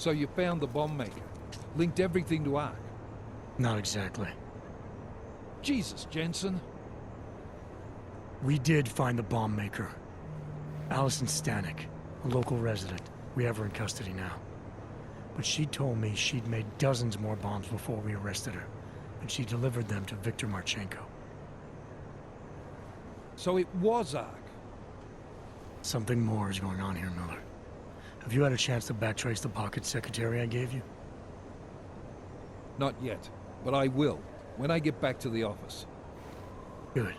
So you found the bomb maker, linked everything to Ark. Not exactly. Jesus, Jensen. We did find the bomb maker. Allison Stanek, a local resident. We have her in custody now. But she told me she'd made dozens more bombs before we arrested her, and she delivered them to Viktor Marchenko. So it was Ark. Something more is going on here, Miller. Have you had a chance to backtrace the pocket secretary I gave you? Not yet, but I will, when I get back to the office. Good.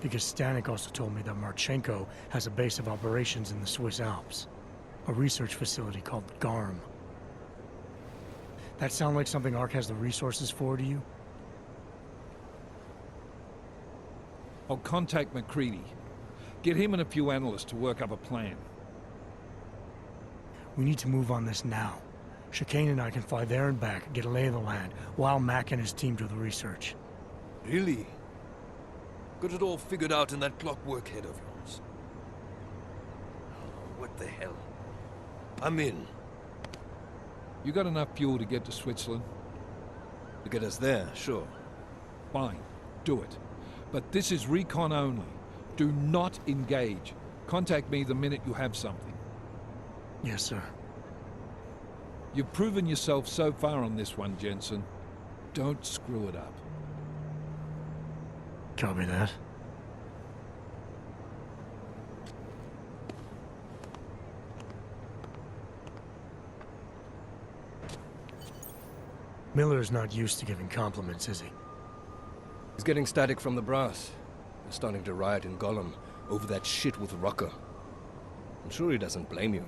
Because Stanek also told me that Marchenko has a base of operations in the Swiss Alps. A research facility called GARM. That sound like something Ark has the resources for to you? I'll contact McCready. Get him and a few analysts to work up a plan. We need to move on this now. Chicane and I can fly there and back, get a lay of the land, while Mac and his team do the research. Really? Got it all figured out in that clockwork head of yours. Oh, what the hell? I'm in. You got enough fuel to get to Switzerland? To get us there, sure. Fine, do it. But this is recon only. Do not engage. Contact me the minute you have something. Yes, sir. You've proven yourself so far on this one, Jensen. Don't screw it up. Copy that. Miller's not used to giving compliments, is he? He's getting static from the brass. They're starting to riot in Gollum over that shit with Rucker. I'm sure he doesn't blame you.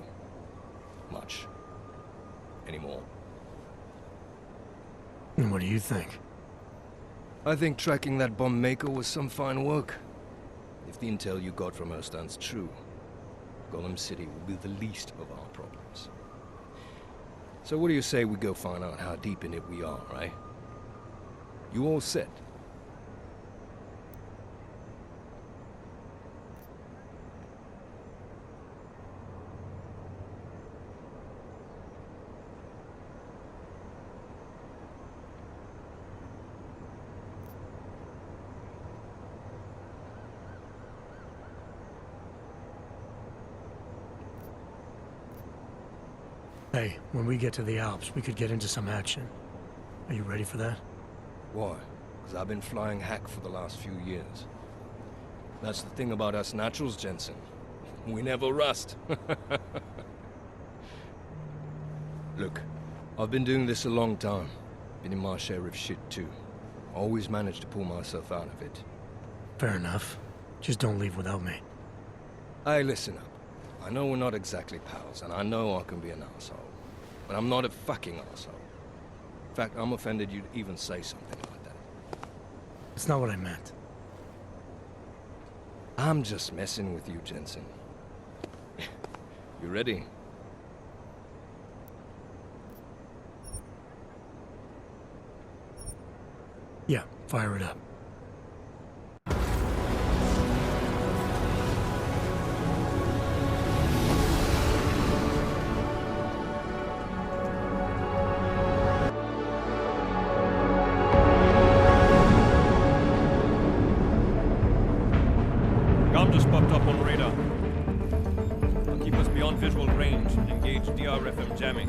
Much. Anymore. And what do you think? I think tracking that bomb maker was some fine work. If the intel you got from her stands true, Gollum City will be the least of our problems. So what do you say we go find out how deep in it we are, right? You all set? Hey, when we get to the Alps, we could get into some action. Are you ready for that? Why? Because I've been flying hack for the last few years. That's the thing about us naturals, Jensen. We never rust. Look, I've been doing this a long time. Been in my share of shit too. Always managed to pull myself out of it. Fair enough. Just don't leave without me. Hey, listen up. I know we're not exactly pals, and I know I can be an asshole. But I'm not a fucking asshole. In fact, I'm offended you'd even say something like that. It's not what I meant. I'm just messing with you, Jensen. You ready? Yeah, fire it up. Just popped up on radar. I'll keep us beyond visual range and engage DRFM jamming.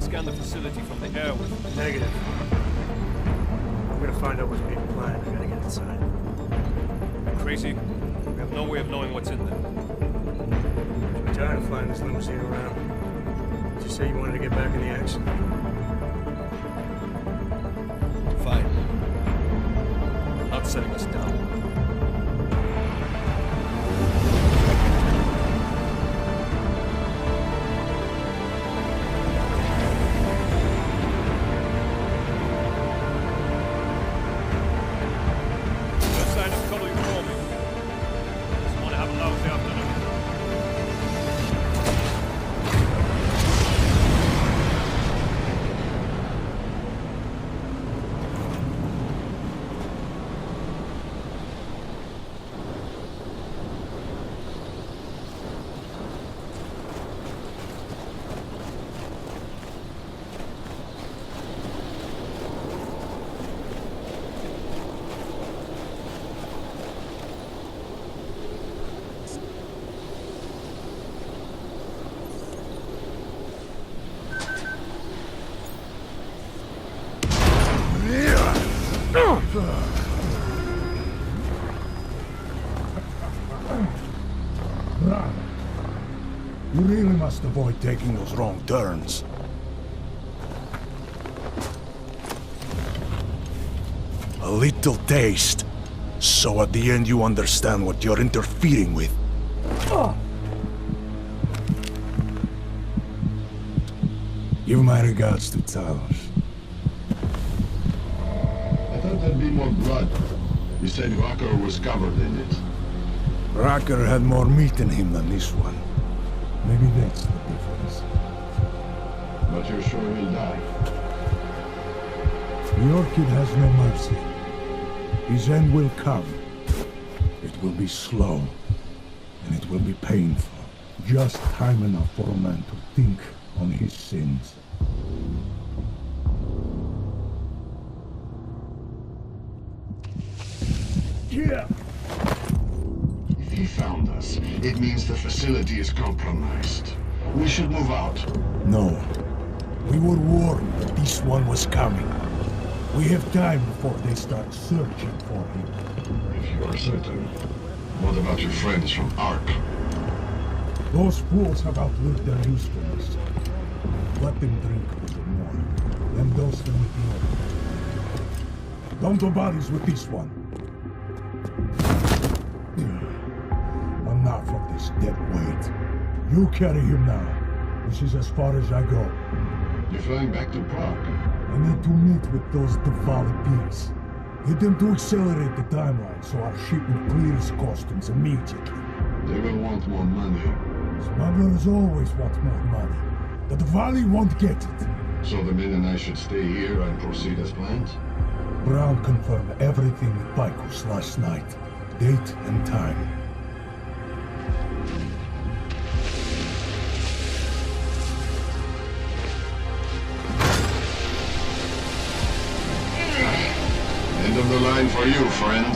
Scan the facility from the air with... Negative. I'm gonna find out what's being planned. I gotta get inside. Crazy? We have no way of knowing what's in there. I'm tired of flying this limousine around. Did you say you wanted to get back in the action? Fine. Not setting us down. You really must avoid taking those wrong turns. A little taste, so at the end you understand what you're interfering with. Give my regards to Talos. I thought there'd be more blood. You said Walker was covered in it. Racker had more meat in him than this one. Maybe that's the difference. But you're sure he'll die? The Orchid has no mercy. His end will come. It will be slow, and it will be painful. Just time enough for a man to think on his sins. Yeah! If he found us, it means the facility is compromised. We should move out. No. We were warned that this one was coming. We have time before they start searching for him. If you are certain. What about your friends from Ark? Those fools have outlived their usefulness. Let them drink a little more, then dose them with the oil. Don't do bodies with this one. Enough of this dead weight. You carry him now. This is as far as I go. You're flying back to Prague. I need to meet with those Diwali pigs. Get them to accelerate the timeline so our shipment clears customs immediately. They will want more money. Smugglers always want more money. The Diwali won't get it. So the men and I should stay here and proceed as planned? Brown confirmed everything with Picos last night. Date and time. End of the line for you, friend.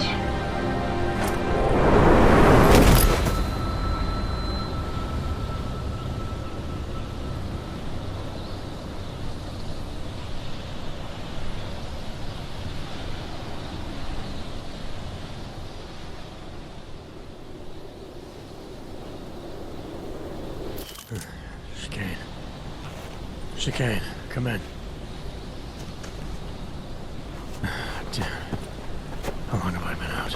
Chicane. Chicane, come in. Damn. How long have I been out?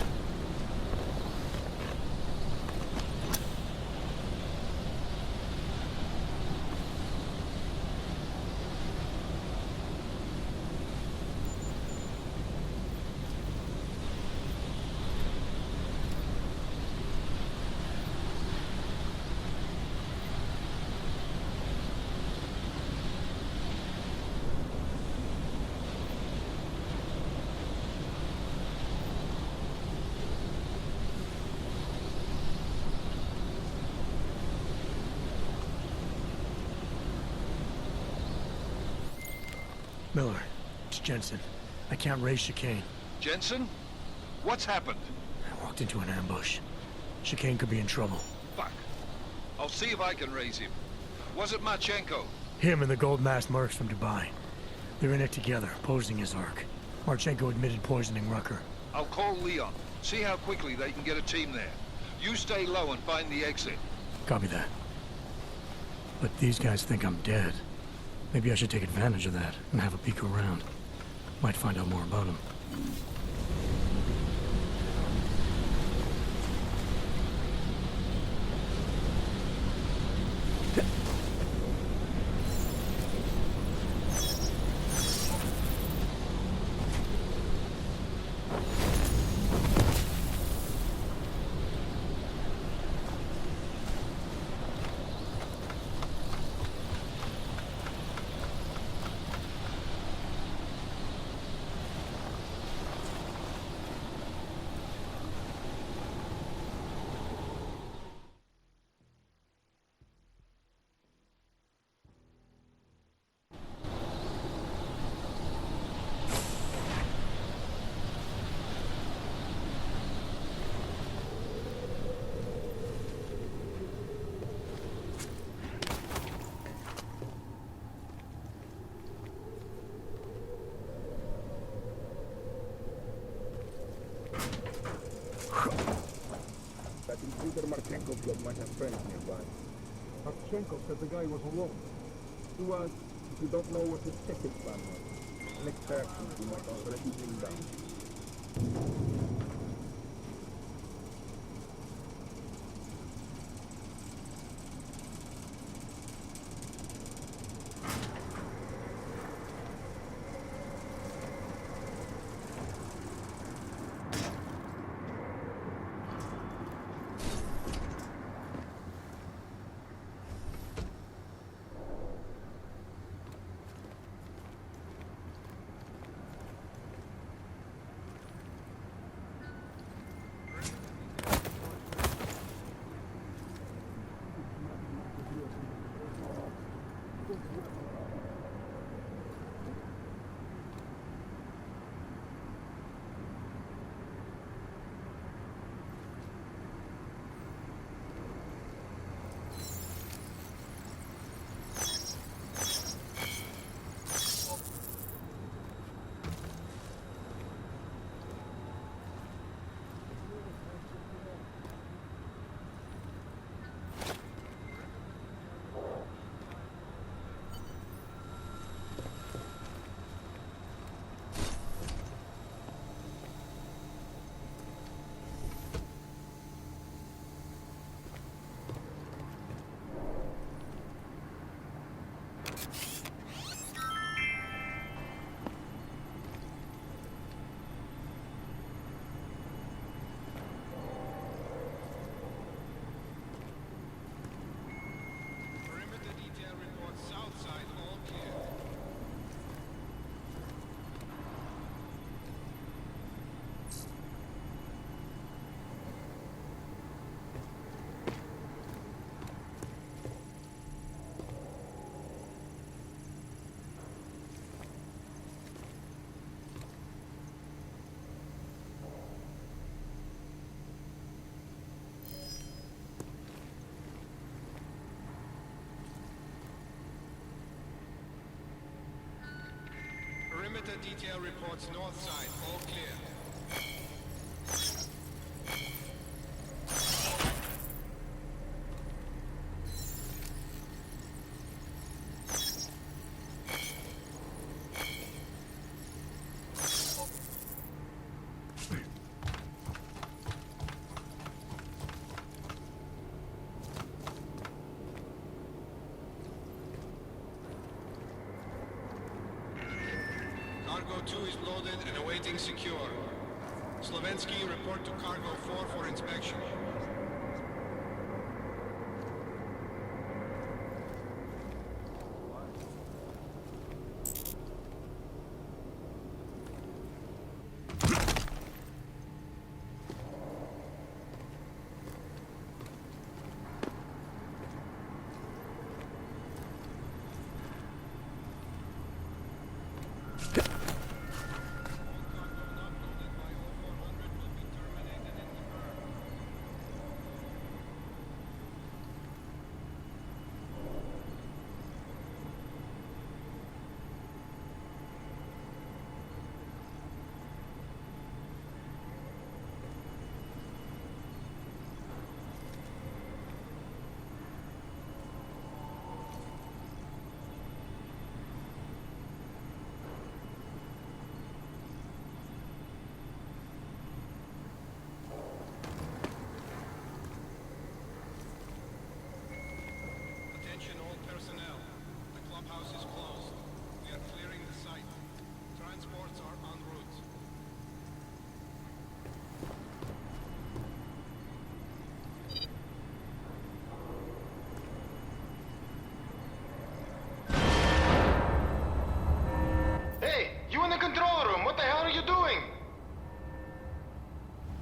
Miller, it's Jensen. I can't raise Chicane. Jensen? What's happened? I walked into an ambush. Chicane could be in trouble. Fuck. I'll see if I can raise him. Was it Marchenko? Him and the gold-masked mercs from Dubai. They're in it together, opposing his arc. Marchenko admitted poisoning Rucker. I'll call Leon. See how quickly they can get a team there. You stay low and find the exit. Copy that. But these guys think I'm dead. Maybe I should take advantage of that and have a peek around. Might find out more about him. Echo Club might have friends nearby. Harchenko said the guy was alone. He was, if you don't know what his second plan was, an experiment we might already bring down. Perimeter detail reports north side, all clear. Cargo 2 is loaded and awaiting secure. Slovensky, report to Cargo 4 for inspection.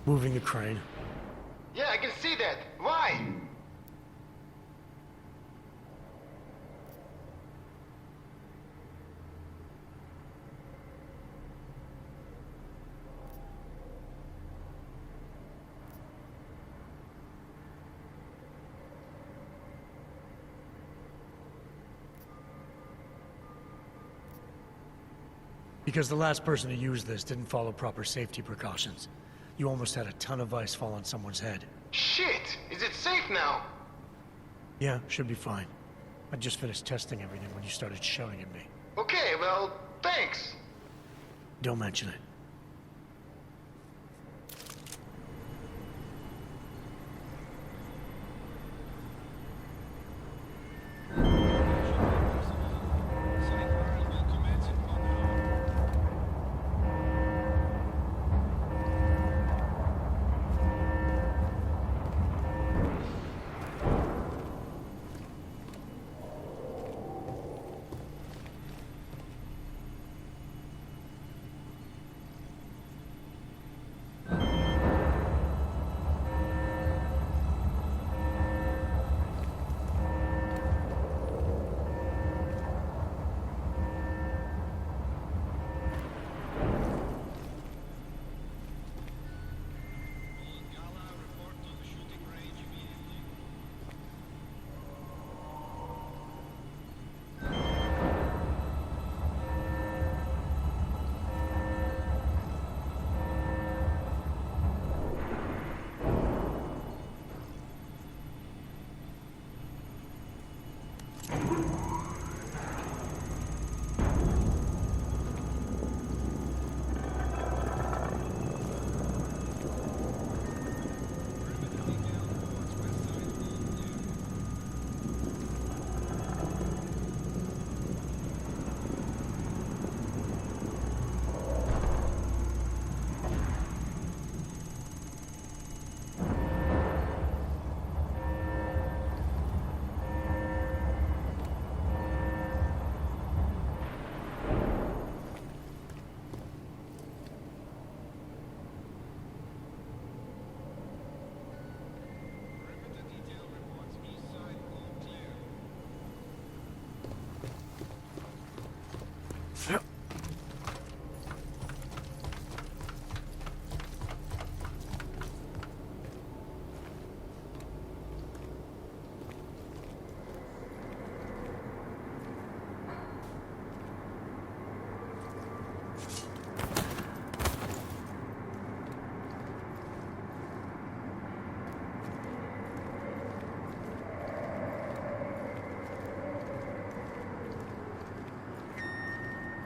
Moving the crane. Yeah, I can see that. Why? Because the last person to use this didn't follow proper safety precautions. You almost had a ton of ice fall on someone's head. Shit! Is it safe now? Yeah, should be fine. I just finished testing everything when you started shouting at me. Okay, well, thanks. Don't mention it.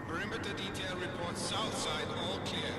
Perimeter detail reports south side all clear.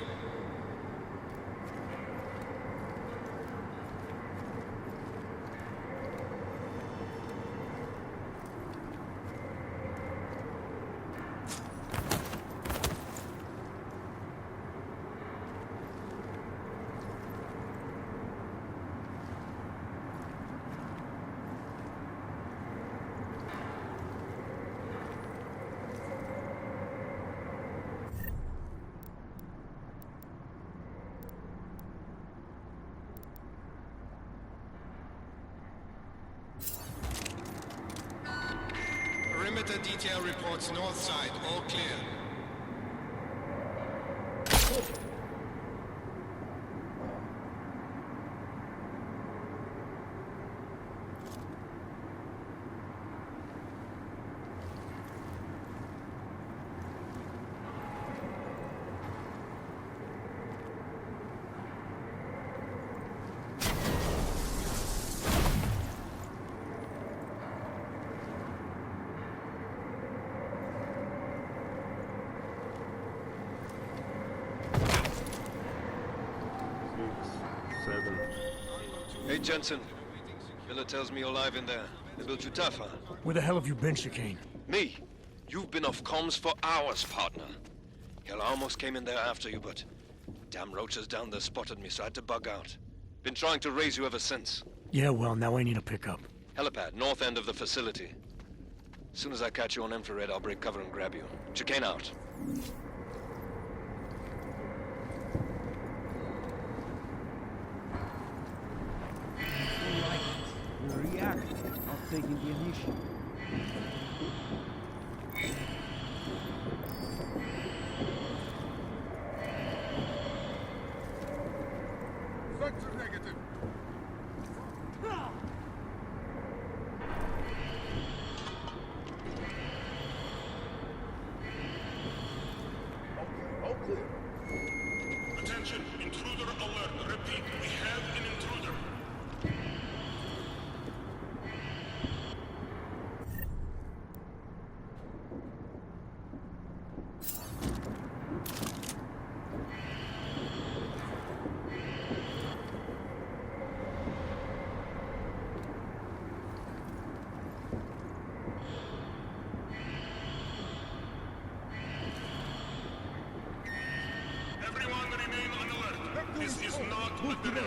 Perimeter detail reports north side, all clear. Hey, Jensen. Miller tells me you're alive in there. They built you tough, huh? Where the hell have you been, Chicane? Me? You've been off comms for hours, partner. Hell, I almost came in there after you, but damn roaches down there spotted me, so I had to bug out. Been trying to raise you ever since. Yeah, well, now I need a pickup. Helipad, north end of the facility. As soon as I catch you on infrared, I'll break cover and grab you. Chicane out. We're reacting, not taking the initiative. Sector negative. Attention, intruder alert. This is not a drill.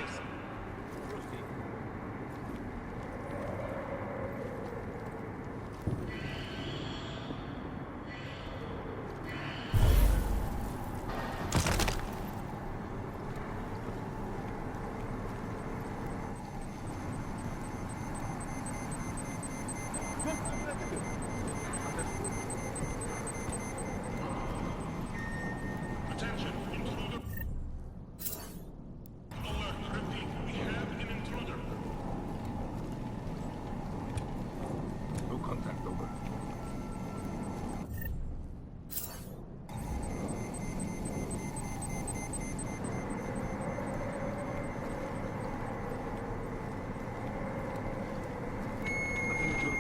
Attention, intruder. Alert, repeat, we have an intruder. No contact, over.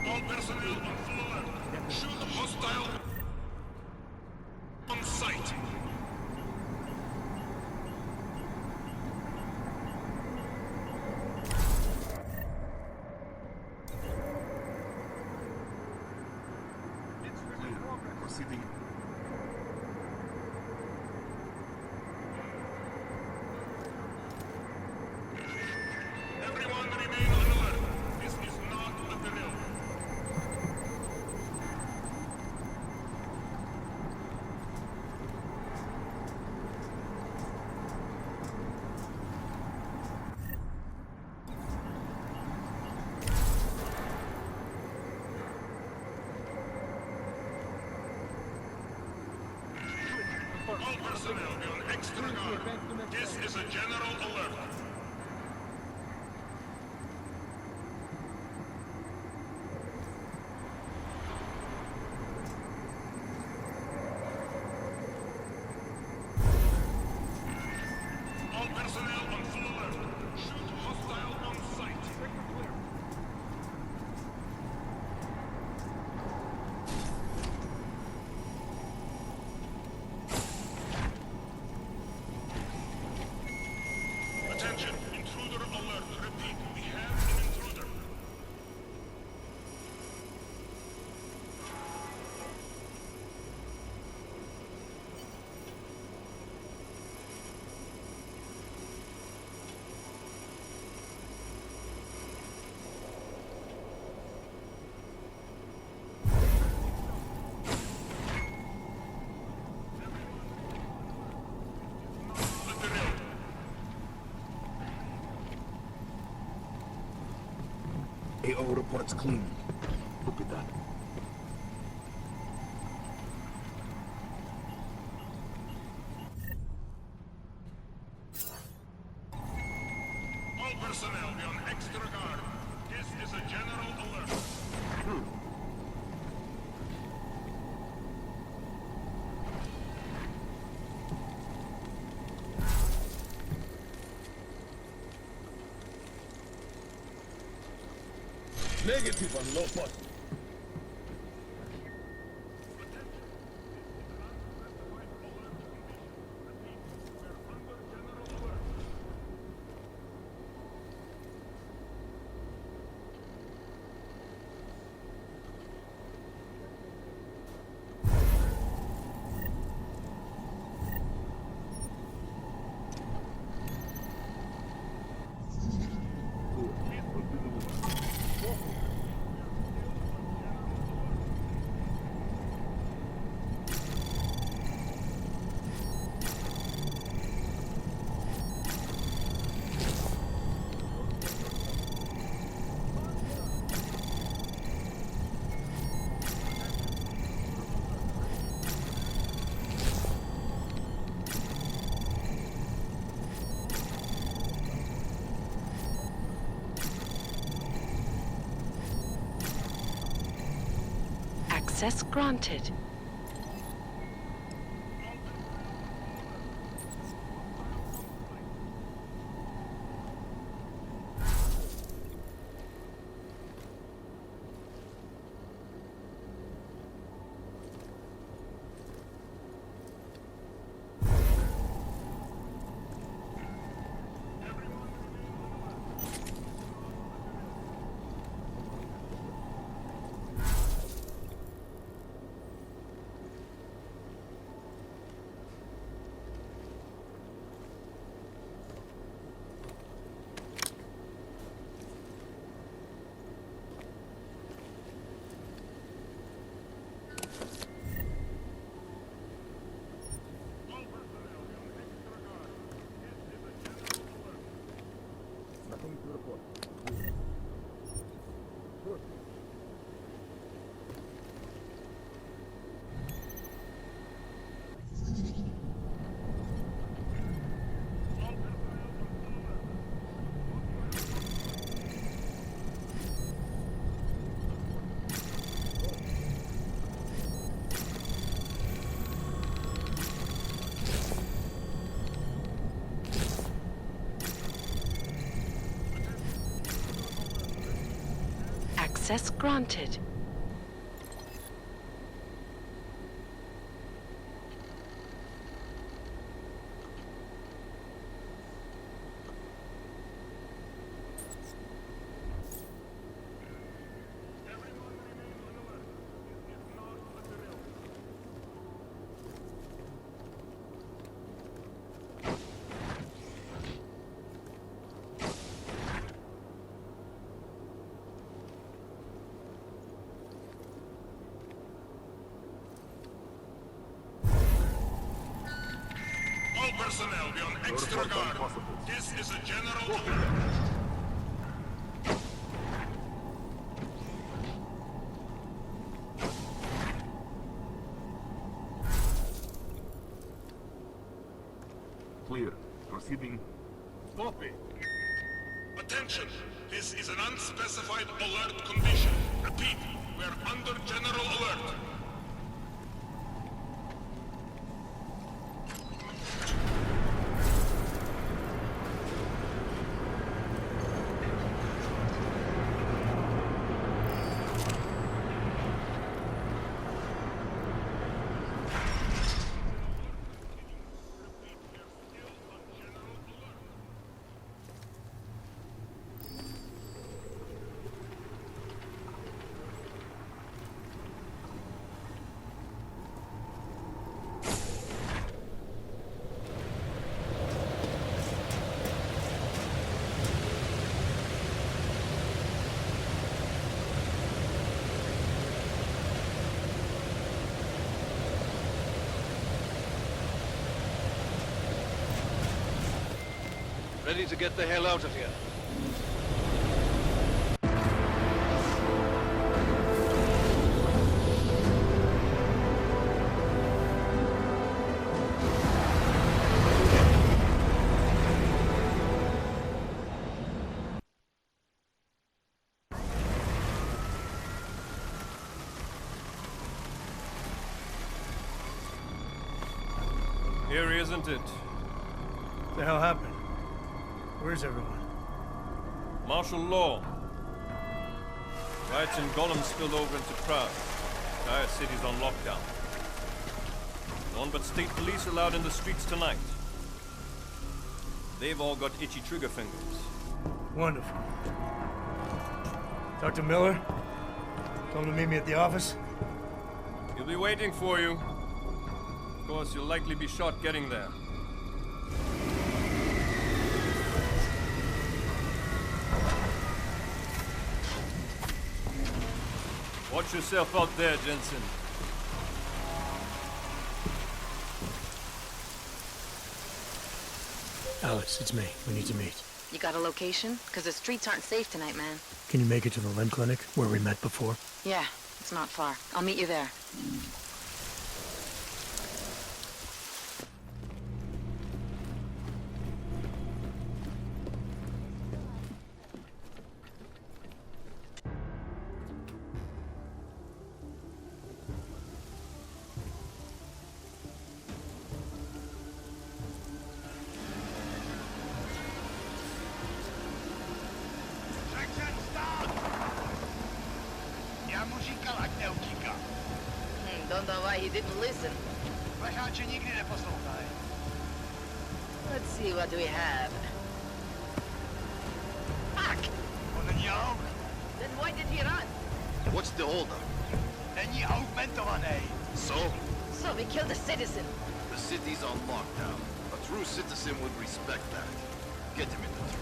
All personnel on full alert. Shoot hostile on sight. Proceeding. Everyone remain on alert. This is not a drill. All personnel be on extra guard. This is a general alert. All personnel on full alert. Shoot hostile on sight. Attention, intruder alert. Repeat, we have an intruder. A drill. AO reports clean. Copy that. All personnel be on extra guard. This is a general alert. Negative on low pot. Access granted. Access granted. All personnel be on extra guard. This is a general alert. Clear. Proceeding. Copy. Attention! This is an unspecified alert condition. Repeat, we are under general alert. Ready to get the hell out of here. Here, isn't it? What the hell happened? Where's everyone? Martial law. Riots in Gollum spilled over into Prague. Entire city's on lockdown. None but state police allowed in the streets tonight. They've all got itchy trigger fingers. Wonderful. Talk to Miller? Tell him to meet me at the office? He'll be waiting for you. Of course, you'll likely be shot getting there. Watch yourself out there, Jensen. Alex, it's me. We need to meet. You got a location? Because the streets aren't safe tonight, man. Can you make it to the limb clinic where we met before? Yeah, it's not far. I'll meet you there. Don't know why he didn't listen. Let's see what we have. Fuck! Then why did he run? What's the holdup? So? So we killed a citizen. The city's on lockdown. A true citizen would respect that. Get him in the truck.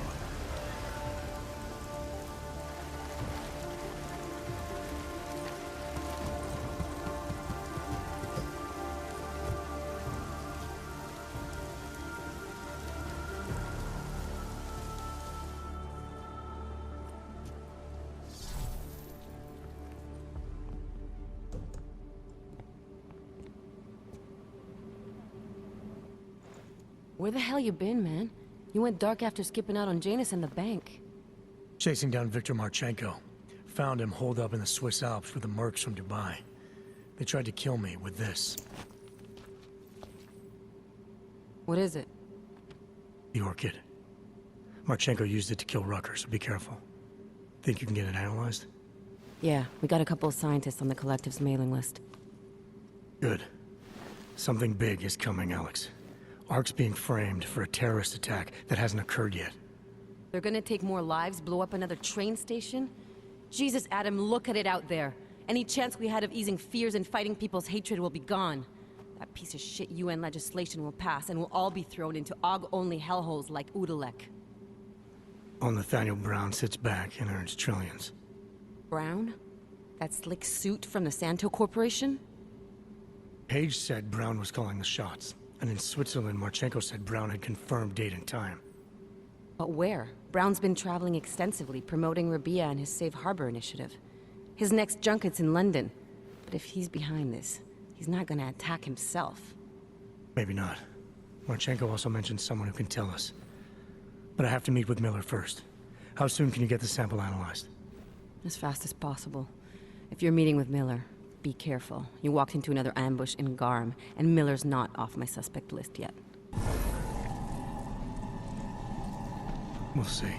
Where the hell you been, man? You went dark after skipping out on Janus and the bank. Chasing down Viktor Marchenko. Found him holed up in the Swiss Alps with the mercs from Dubai. They tried to kill me with this. What is it? The orchid. Marchenko used it to kill Rucker, so be careful. Think you can get it analyzed? Yeah, we got a couple of scientists on the collective's mailing list. Good. Something big is coming, Alex. ARC's being framed for a terrorist attack that hasn't occurred yet. They're gonna take more lives, blow up another train station? Jesus, Adam, look at it out there. Any chance we had of easing fears and fighting people's hatred will be gone. That piece of shit UN legislation will pass, and we'll all be thrown into AUG-only hellholes like Udalek. While Nathaniel Brown sits back and earns trillions. Brown? That slick suit from the Santo Corporation? Page said Brown was calling the shots, and in Switzerland, Marchenko said Brown had confirmed date and time. But where? Brown's been traveling extensively, promoting Rabia and his Safe Harbor initiative. His next junket's in London. But if he's behind this, he's not gonna attack himself. Maybe not. Marchenko also mentioned someone who can tell us. But I have to meet with Miller first. How soon can you get the sample analyzed? As fast as possible. If you're meeting with Miller, be careful. You walked into another ambush in Garm, and Miller's not off my suspect list yet. We'll see.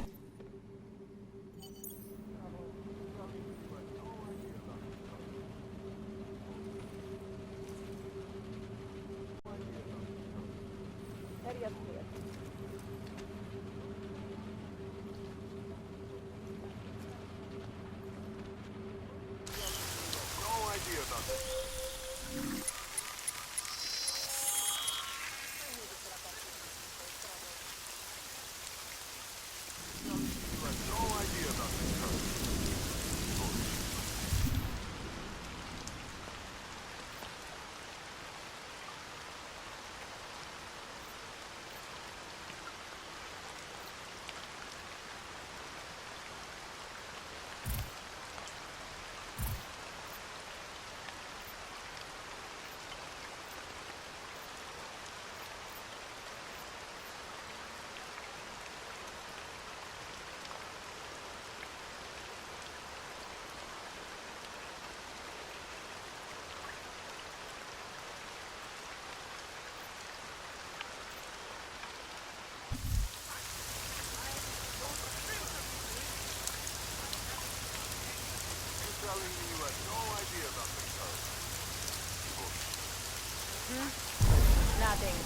Nothing.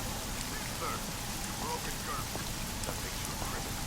Sir, you broke a curb. That makes you a criminal.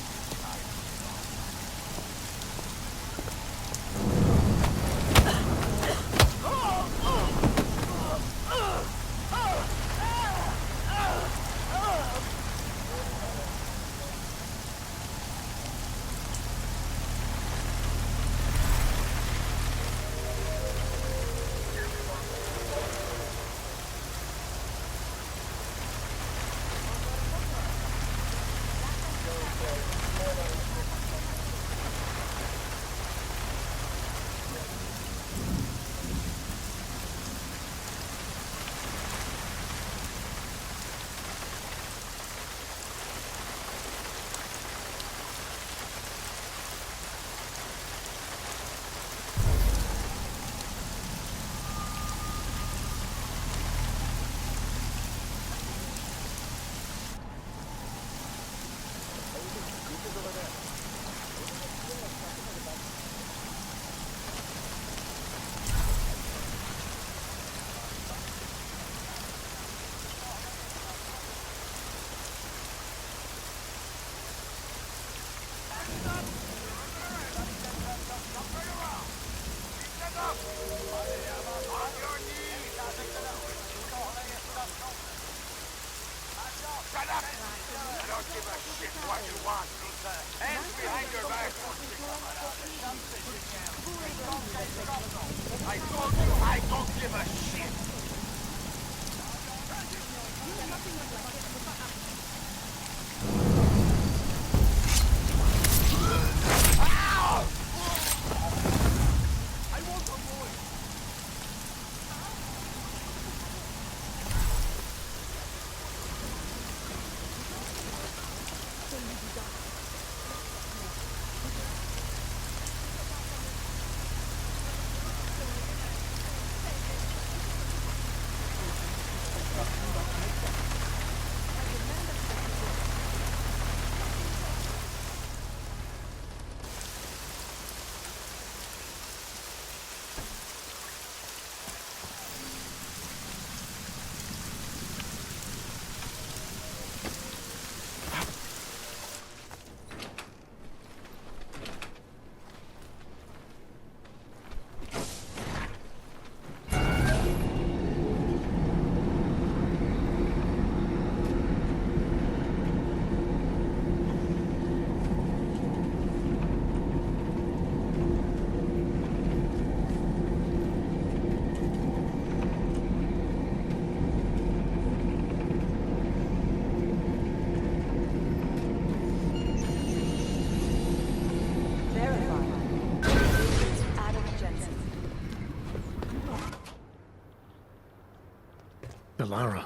Delara,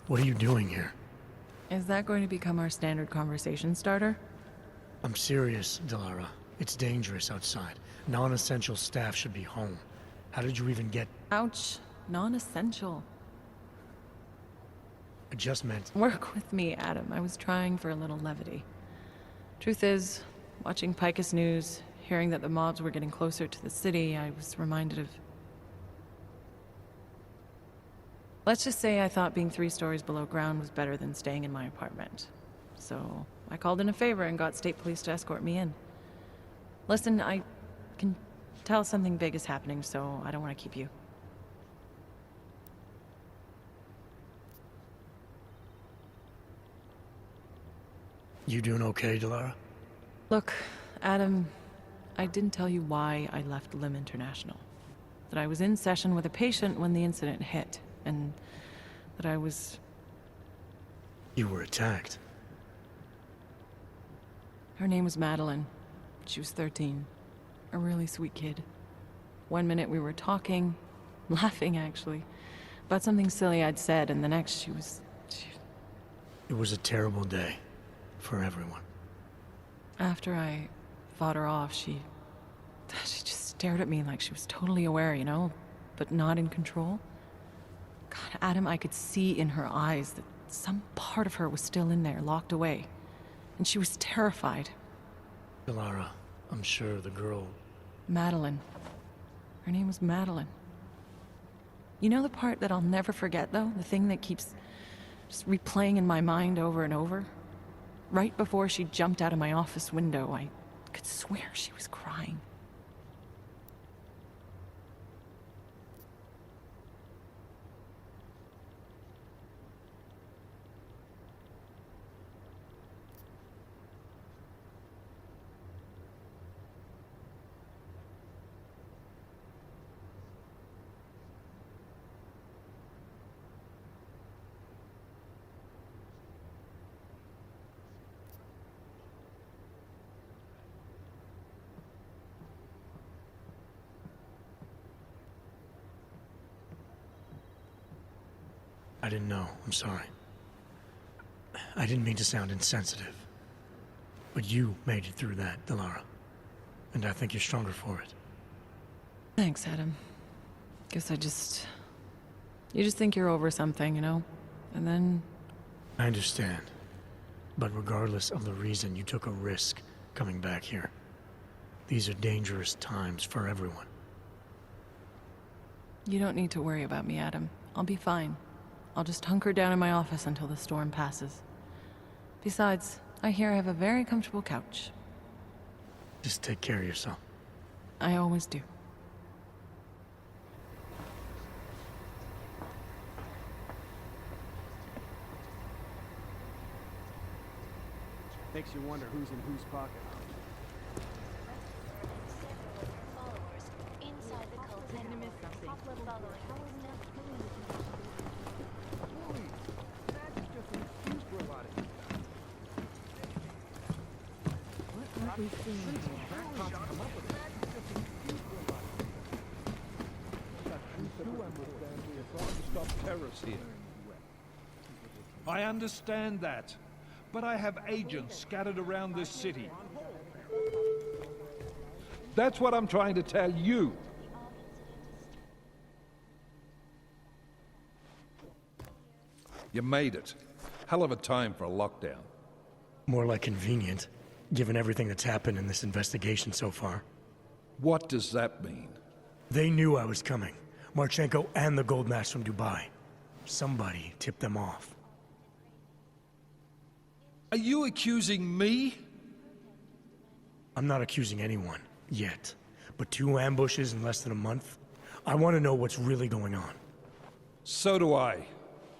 what are you doing here? Is that going to become our standard conversation starter? I'm serious, Delara. It's dangerous outside. Non-essential staff should be home. How did you even get... Ouch. Non-essential. I just meant... Work with me, Adam. I was trying for a little levity. Truth is, watching Picus News, hearing that the mobs were getting closer to the city, I was reminded of... Let's just say I thought being 3 stories below ground was better than staying in my apartment. So, I called in a favor and got state police to escort me in. Listen, I can tell something big is happening, so I don't want to keep you. You doing okay, Delara? Look, Adam, I didn't tell you why I left Lim International. That I was in session with a patient when the incident hit, and that I was... You were attacked. Her name was Madeline. She was 13. A really sweet kid. One minute we were talking, laughing actually, about something silly I'd said, and the next she was... It was a terrible day. For everyone. After I fought her off, she just stared at me like she was totally aware, you know, but not in control. God, Adam, I could see in her eyes that some part of her was still in there, locked away. And she was terrified. Delara, I'm sure the girl... Madeline. Her name was Madeline. You know the part that I'll never forget, though? The thing that keeps just replaying in my mind over and over? Right before she jumped out of my office window, I could swear she was crying. I didn't know. I'm sorry. I didn't mean to sound insensitive. But you made it through that, Delara. And I think you're stronger for it. Thanks, Adam. Guess you just think you're over something, you know? And then... I understand. But regardless of the reason, you took a risk coming back here. These are dangerous times for everyone. You don't need to worry about me, Adam. I'll be fine. I'll just hunker down in my office until the storm passes. Besides, I hear I have a very comfortable couch. Just take care of yourself. I always do. Makes you wonder who's in whose pocket. Inside the cult center. Top-level following. I understand that, but I have agents scattered around this city. That's what I'm trying to tell you. You made it. Hell of a time for a lockdown. More like convenient, given everything that's happened in this investigation so far. What does that mean? They knew I was coming. Marchenko and the gold mask from Dubai. Somebody tipped them off. Are you accusing me? I'm not accusing anyone, yet. But 2 ambushes in less than a month? I want to know what's really going on. So do I.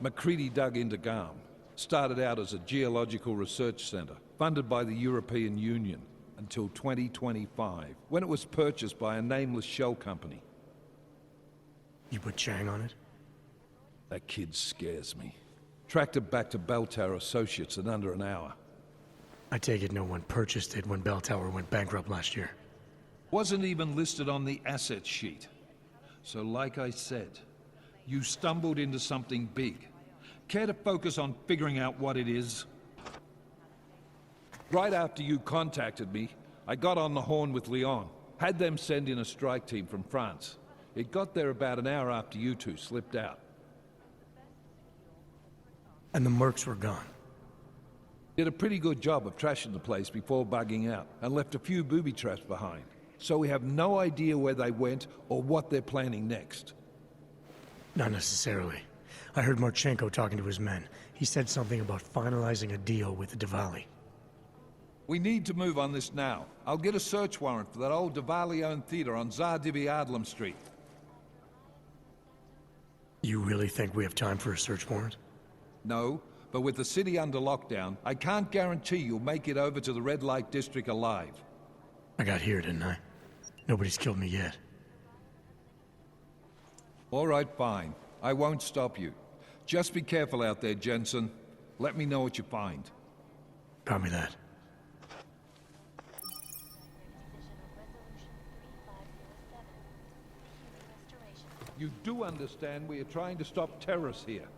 McCready dug into Garm. Started out as a geological research center, funded by the European Union, until 2025, when it was purchased by a nameless shell company. You put Chang on it? That kid scares me. Tracked it back to Bell Tower Associates in under an hour. I take it no one purchased it when Bell Tower went bankrupt last year. Wasn't even listed on the asset sheet. So like I said, You stumbled into something big. Care to focus on figuring out what it is? Right after you contacted me, I got on the horn with Leon. Had them send in a strike team from France. It got there about an hour after you two slipped out. And the mercs were gone. Did a pretty good job of trashing the place before bugging out, and left a few booby traps behind. So we have no idea where they went or what they're planning next. Not necessarily. I heard Marchenko talking to his men. He said something about finalizing a deal with the Diwali. We need to move on this now. I'll get a search warrant for that old Diwali-owned theater on Tsar Adlam Street. You really think we have time for a search warrant? No, but with the city under lockdown, I can't guarantee you'll make it over to the Red Light District alive. I got here, didn't I? Nobody's killed me yet. All right, fine. I won't stop you. Just be careful out there, Jensen. Let me know what you find. Copy that. You do understand we are trying to stop terrorists here.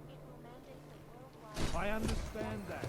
I understand that.